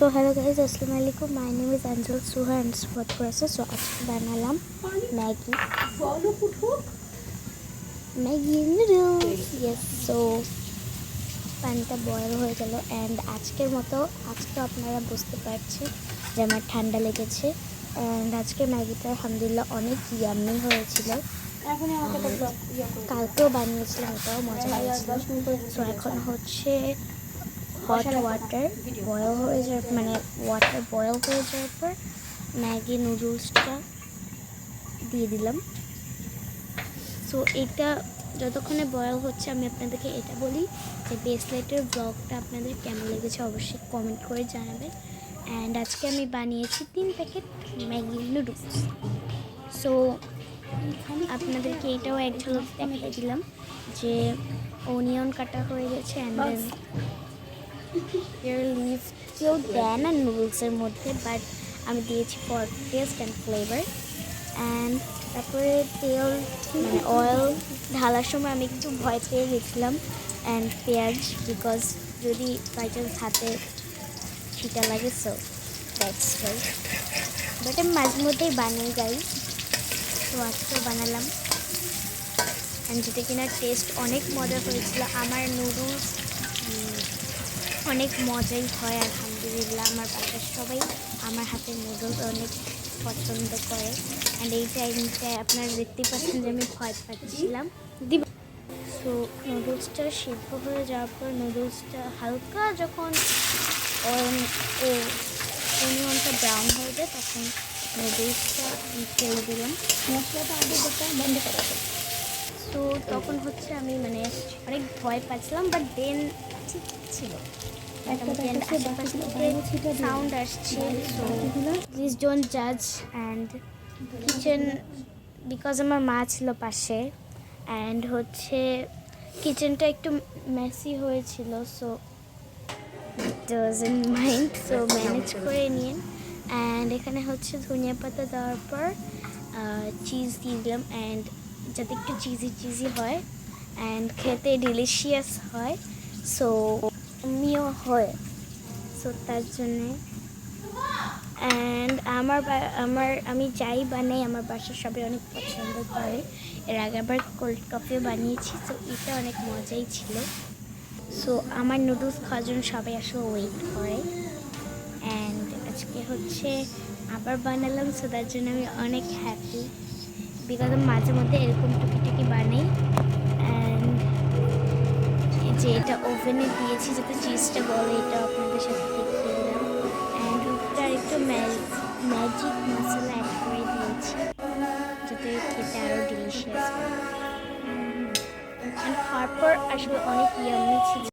So hello guys, আসসালামু আলাইকুম। My name is Angel Suha and spot করেছে। সো আজকে বানালাম ম্যাগি নুডলস। ইয়েস, সো পানিটা বয়েল হয়ে গেল অ্যান্ড আজকে আপনারা বুঝতে পারছেন যে আমার ঠান্ডা লেগেছে। অ্যান্ড আজকে ম্যাগিটা আলহামদুলিল্লাহ অনেক ইয়াম্মি হয়েছিল। কালকেও বানিয়েছিলাম, ওটাও মজা হয়েছিল। সো এখন হচ্ছে হট ওয়াটার বয়েল হয়ে যাওয়ার ওয়াটার বয়েল হয়ে যাওয়ার পর ম্যাগি নুডলসটা দিয়ে দিলাম। সো এটা যতক্ষণে বয়েল হচ্ছে আমি আপনাদেরকে এটা বলি যে বেসলাইটের ব্লগটা আপনাদের কেমন লেগেছে অবশ্যই কমেন্ট করে জানাবেন। অ্যান্ড আজকে আমি বানিয়েছি 3 প্যাকেট ম্যাগি নুডলস। সো আপনাদেরকে এটাও এক ঝলক দেখিয়ে দিলাম যে অনিয়ন কাটা হয়ে গেছে অ্যান্ড দেন লিভ কেউ দেয় না নুডলসের মধ্যে, বাট আমি দিয়েছি for test and flavour. And তারপরে তেল অয়েল ঢালার সময় আমি একটু ভয় পেয়ে গেছিলাম অ্যান্ড পেঁয়াজ, বিকজ যদি বাই চান্স হাতে ছিটা লাগে। সো দ্যাটস ওয়াই, বাট আমি মাঝে মধ্যেই বানাই গাইস। তো আজকেও বানালাম অ্যান্ড যেটা কিনা টেস্ট অনেক মজা হয়েছিল। আমার নুডলস অনেক মজাই হয় আলহামদুলিল্লাহ। আমার বাসার সবাই আমার হাতের নুডলস অনেক পছন্দ করে। অ্যান্ড এই টাইমটায় আপনারা দেখতে পাচ্ছেন যে আমি ভয় পাচ্ছিলাম। সো নুডলসটা সিদ্ধ হয়ে যাওয়ার পর নুডলসটা হালকা যখন অনিয়নটা ব্রাউন হয়ে যায় তখন নুডলসটা ফেলে দিলাম। মশলাটা আগে বন্ধ করা যায়। সো তখন হচ্ছে আমি অনেক ভয় পাচ্ছিলাম, বাট দেন ঠিক ছিল। সাউন্ড আসছে, সো প্লিজ ডোন্ট জাজ। অ্যান্ড কিচেন, বিকজ আমার মা ছিল পাশে অ্যান্ড হচ্ছে কিচেনটা একটু মেসি হয়েছিল, so doesn't mind, so manage করে নিন। অ্যান্ড এখানে হচ্ছে ধনিয়া পাতা দেওয়ার পর চিজ দিয়ে দিলাম অ্যান্ড যাতে একটু চিজি হয় অ্যান্ড খেতে ডিলিশিয়াস হয়, সো আমিও হয়। সো তার জন্যে অ্যান্ড আমি যাই বানাই আমার বাসার সবাই অনেক পছন্দ করে। এর আগে আবার কোল্ড কফিও বানিয়েছি, তো এটা অনেক মজাই ছিল। সো আমার নুডলস খাওয়ার জন্য সবাই আসলে ওয়েট করে। অ্যান্ড আজকে হচ্ছে আবার বানালাম, সো তার জন্য আমি অনেক হ্যাপি, বিকজ আমি মাঝে মধ্যে এরকম টুকি বানাই। অ্যান্ড যে এটা ওভেনে দিয়েছি যাতে চিজটা বলে, এটা আপনাদের সাথে দেখিয়ে দিলাম। অ্যান্ড উপরে একটু ম্যাজিক মশলা অ্যাড করে দিয়েছি যাতে খেতে আরও ডিলিশিয়াস হয়। অ্যান্ড খাওয়ার পর আসলে অনেক ইয়াম্মি ছিল।